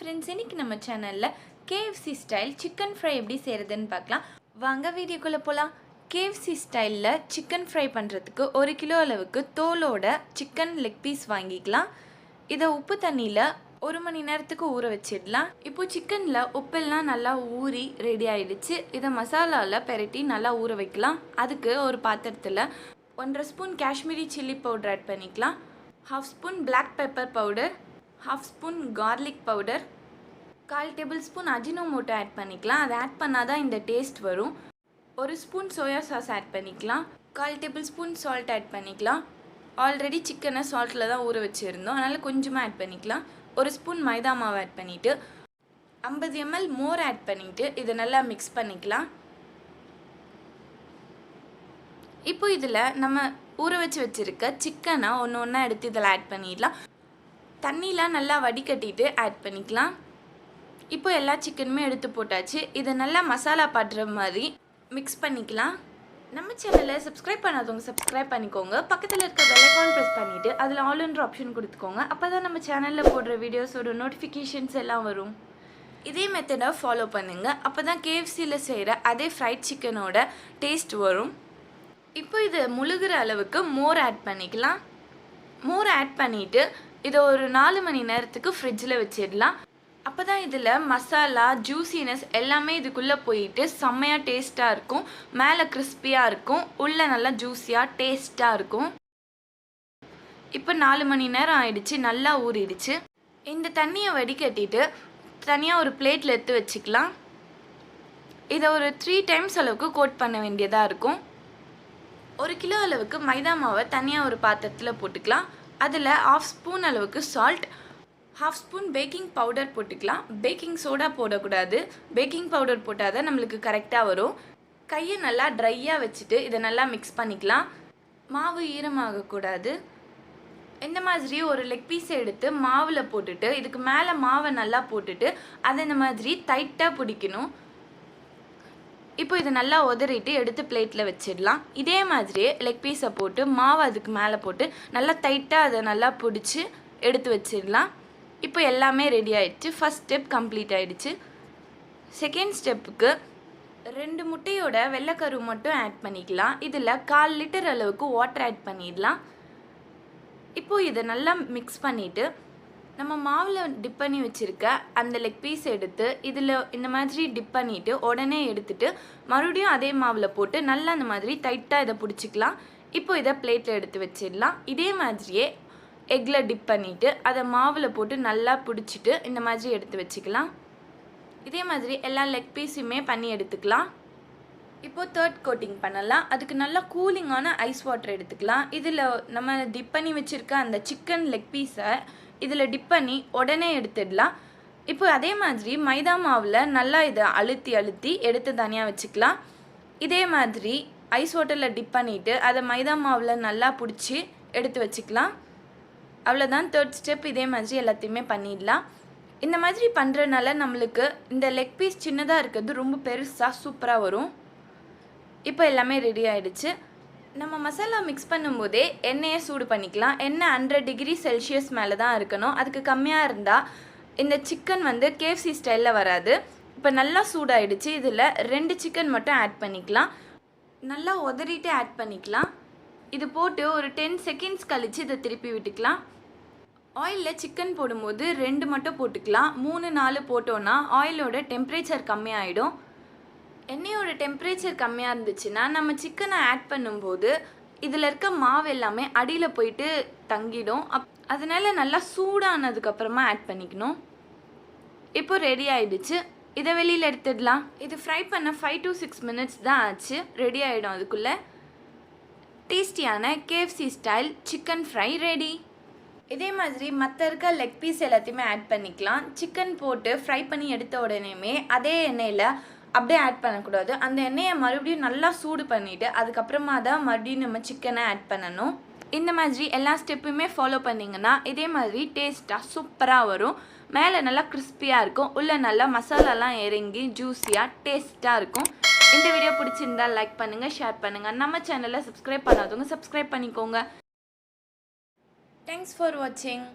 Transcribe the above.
friends, இன்னைக்கு நம்ம சேனல்ல KFC ஸ்டைல் chicken fry எப்படி செய்யறதுன்னு பார்க்கலாம். வாங்க வீடியோக்குள்ள போலாம். KFC ஸ்டைல்ல chicken fry பண்றதுக்கு 1 கிலோ அளவுக்கு தோலோட chicken leg piece வாங்கிக்கலாம். இத உப்பு தண்ணில 1 மணி நேரத்துக்கு ஊற வச்சிடலாம். இப்போ சிக்கன்ல உப்பெல்லாம் நல்லா ஊறி ரெடி ஆயிடுச்சு. இத மசாலால பெரட்டி நல்லா ஊற வைக்கலாம். அதுக்கு ஒரு பாத்திரத்துல 1.5 spoon Kashmiri chilli powder add பண்ணிக்கலாம். 1/2 spoon black pepper powder, 1/2 spoon garlic powder, 1/4 tablespoon Ajinomoto add பண்ணிக்கலாம். அதை ஆட் பண்ணாதான் இந்த டேஸ்ட் வரும். 1 ஸ்பூன் சோயா சாஸ் ஆட் பண்ணிக்கலாம். 1/4 டேபிள்ஸ்பூன் சால்ட் ஆட் பண்ணிக்கலாம். ஆல்ரெடி சிக்கனை சால்ட்டில் தான் ஊற வச்சுருந்தோம், அதனால் கொஞ்சமாக ஆட் பண்ணிக்கலாம். 1 ஸ்பூன் மைதா மாவு ஆட் பண்ணிவிட்டு 50 ml மோர் ஆட் பண்ணிவிட்டு இதை நல்லா மிக்ஸ் பண்ணிக்கலாம். இப்போ இதில் நம்ம ஊற வச்சுருக்க சிக்கனை ஒன்று ஒன்றா எடுத்து இதில் ஆட் பண்ணிடலாம். தண்ணிலாம் நல்லா வடிகட்டிட்டு ஆட் பண்ணிக்கலாம். இப்போ எல்லா சிக்கனுமே எடுத்து போட்டாச்சு. இதை நல்லா மசாலா படுற மாதிரி மிக்ஸ் பண்ணிக்கலாம். நம்ம சேனலை சப்ஸ்கிரைப் பண்ணாதவங்க சப்ஸ்கிரைப் பண்ணிக்கோங்க. பக்கத்தில் இருக்க பெல் ஐகான் ப்ரெஸ் பண்ணிவிட்டு அதில் ஆல்ன்ற ஆப்ஷன் கொடுத்துக்கோங்க. அப்போ தான் நம்ம சேனலில் போடுற வீடியோஸோட நோட்டிஃபிகேஷன்ஸ் எல்லாம் வரும். இதே மெத்தடை ஃபாலோ பண்ணுங்கள். அப்போ தான் KFCயில் செய்கிற அதே ஃப்ரைட் சிக்கனோட டேஸ்ட் வரும். இப்போ இது முழுகிற அளவுக்கு மோர் ஆட் பண்ணிக்கலாம். மோர் ஆட் பண்ணிவிட்டு இதை ஒரு 4 மணி நேரத்துக்கு ஃப்ரிட்ஜில் வச்சிடலாம். அப்போ தான் இதில் மசாலா ஜூஸினஸ் எல்லாமே இதுக்குள்ளே போயிட்டு செம்மையாக டேஸ்ட்டாக இருக்கும். மேலே கிறிஸ்பியாக இருக்கும், உள்ளே நல்லா ஜூஸியாக டேஸ்ட்டாக இருக்கும். இப்போ 4 மணி நேரம் ஆயிடுச்சு, நல்லா ஊறிடுச்சு. இந்த தண்ணியை வடிகட்டிட்டு தனியாக ஒரு பிளேட்டில் எடுத்து வச்சுக்கலாம். இதை ஒரு 3 டைம்ஸ் அளவுக்கு கோட் பண்ண வேண்டியதாக இருக்கும். 1 கிலோ அளவுக்கு மைதா மாவை தனியாக ஒரு பாத்திரத்தில் போட்டுக்கலாம். அதில் 1/2 ஸ்பூன் அளவுக்கு சால்ட், 1/2 ஸ்பூன் பேக்கிங் பவுடர் போட்டுக்கலாம். பேக்கிங் சோடா போடக்கூடாது, பேக்கிங் பவுடர் போட்டால் தான் நம்மளுக்கு கரெக்டாக வரும். கையை நல்லா ட்ரையாக வச்சுட்டு இதை நல்லா மிக்ஸ் பண்ணிக்கலாம். மாவு ஈரமாகக்கூடாது. இந்த மாதிரி ஒரு லெக் பீஸை எடுத்து மாவில் போட்டுட்டு இதுக்கு மேலே மாவை நல்லா போட்டுட்டு அதை இந்த மாதிரி டைட்டாக பிடிக்கணும். இப்போ இதை நல்லா உதறிட்டு எடுத்து பிளேட்டில் வச்சிடலாம். இதே மாதிரியே லெக் பீஸை போட்டு மாவு அதுக்கு மேலே போட்டு நல்லா டைட்டாக அதை நல்லா பிடிச்சி எடுத்து வச்சிடலாம். இப்போ எல்லாமே ரெடி ஆகிடுச்சு. ஃபஸ்ட் ஸ்டெப் கம்ப்ளீட் ஆகிடுச்சு. செகண்ட் ஸ்டெப்புக்கு 2 முட்டையோட வெள்ளைக்கரு மட்டும் ஆட் பண்ணிக்கலாம். இதில் 1/4 லிட்டர் அளவுக்கு வாட்டர் ஆட் பண்ணிடலாம். இப்போது இதை நல்லா மிக்ஸ் பண்ணிவிட்டு நம்ம மாவில் டிப் பண்ணி வச்சுருக்க அந்த லெக் பீஸ் எடுத்து இதில் இந்த மாதிரி டிப் பண்ணிவிட்டு உடனே எடுத்துகிட்டு மறுபடியும் அதே மாவில் போட்டு நல்லா அந்த மாதிரி டைட்டாக இதை பிடிச்சிக்கலாம். இப்போ இதை பிளேட்டில் எடுத்து வச்சிடலாம். இதே மாதிரியே எக்கில் டிப் பண்ணிவிட்டு அதை மாவில் போட்டு நல்லா பிடிச்சிட்டு இந்த மாதிரி எடுத்து வச்சுக்கலாம். இதே மாதிரி எல்லா லெக் பீஸுமே பண்ணி எடுத்துக்கலாம். இப்போது 3rd கோட்டிங் பண்ணலாம். அதுக்கு நல்லா கூலிங்கான ஐஸ் வாட்டர் எடுத்துக்கலாம். இதில் நம்ம டிப் பண்ணி வச்சுருக்க அந்த சிக்கன் லெக் பீஸை இதில் டிப் பண்ணி உடனே எடுத்துடலாம். இப்போ அதே மாதிரி மைதா மாவில் நல்லா இதை அழுத்தி எடுத்து தனியாக வச்சுக்கலாம். இதே மாதிரி ஐஸ் வாட்டரில் டிப் பண்ணிவிட்டு அதை மைதா மாவில் நல்லா பிடிச்சி எடுத்து வச்சுக்கலாம். அவ்வளோதான், 3rd ஸ்டெப். இதே மாதிரி எல்லாத்தையுமே பண்ணிடலாம். இந்த மாதிரி பண்ணுறதுனால நம்மளுக்கு இந்த லெக் பீஸ் சின்னதாக இருக்கிறது ரொம்ப பெருசாக சூப்பராக வரும். இப்போ எல்லாமே ரெடி ஆகிடுச்சு. நம்ம மசாலா மிக்ஸ் பண்ணும்போதே எண்ணெயை சூடு பண்ணிக்கலாம். எண்ணெய் 100 டிகிரி செல்சியஸ் மேலே தான் இருக்கணும். அதுக்கு கம்மியாக இருந்தால் இந்த சிக்கன் KFC ஸ்டைலில் வராது. இப்போ நல்லா சூடாகிடுச்சு. இதில் 2 சிக்கன் மட்டும் ஆட் பண்ணிக்கலாம். நல்லா உதறிட்டு ஆட் பண்ணிக்கலாம். இது போட்டு ஒரு 10 செகண்ட்ஸ் கழித்து இதை திருப்பி விட்டுக்கலாம். ஆயிலில் சிக்கன் போடும்போது 2 மட்டும் போட்டுக்கலாம். 3 4 போட்டோன்னா ஆயிலோட டெம்பரேச்சர் கம்மியாகிடும். எண்ணெயோட டெம்பரேச்சர் கம்மியாக இருந்துச்சுன்னா நம்ம சிக்கனை ஆட் பண்ணும்போது இதில் இருக்க மாவு எல்லாமே அடியில் போயிட்டு தங்கிடும். அதனால நல்லா சூடானதுக்கப்புறமா ஆட் பண்ணிக்கணும். இப்போ ரெடி ஆகிடுச்சு. இதை வெளியில் எடுத்துடலாம். இது ஃப்ரை பண்ண 5 to 6 மினிட்ஸ் தான் ஆச்சு. ரெடி ஆகிடும். அதுக்குள்ளே டேஸ்டியான KFC style chicken fry ready. இதே மாதிரி மற்ற இருக்க லெக் பீஸ் எல்லாத்தையுமே ஆட் பண்ணிக்கலாம். சிக்கன் போட்டு ஃப்ரை பண்ணி எடுத்த உடனேயுமே அதே எண்ணெயில் அப்படியே ஆட் பண்ணக்கூடாது. அந்த எண்ணெயை மறுபடியும் நல்லா சூடு பண்ணிவிட்டு அதுக்கப்புறமா தான் மறுபடியும் நம்ம சிக்கனை ஆட் பண்ணணும். இந்த மாதிரி எல்லா ஸ்டெப்புமே ஃபாலோ பண்ணிங்கன்னா இதே மாதிரி டேஸ்ட்டாக சூப்பராக வரும். மேலே நல்லா கிறிஸ்பியாக இருக்கும், உள்ளே நல்லா மசாலாலாம் இறங்கி ஜூஸியாக டேஸ்ட்டாக இருக்கும். இந்த வீடியோ பிடிச்சிருந்தால் லைக் பண்ணுங்கள், ஷேர் பண்ணுங்கள். நம்ம சேனலை சப்ஸ்கிரைப் பண்ணாதவங்க சப்ஸ்கிரைப் பண்ணிக்கோங்க. தேங்க்ஸ் ஃபார் வாட்சிங்.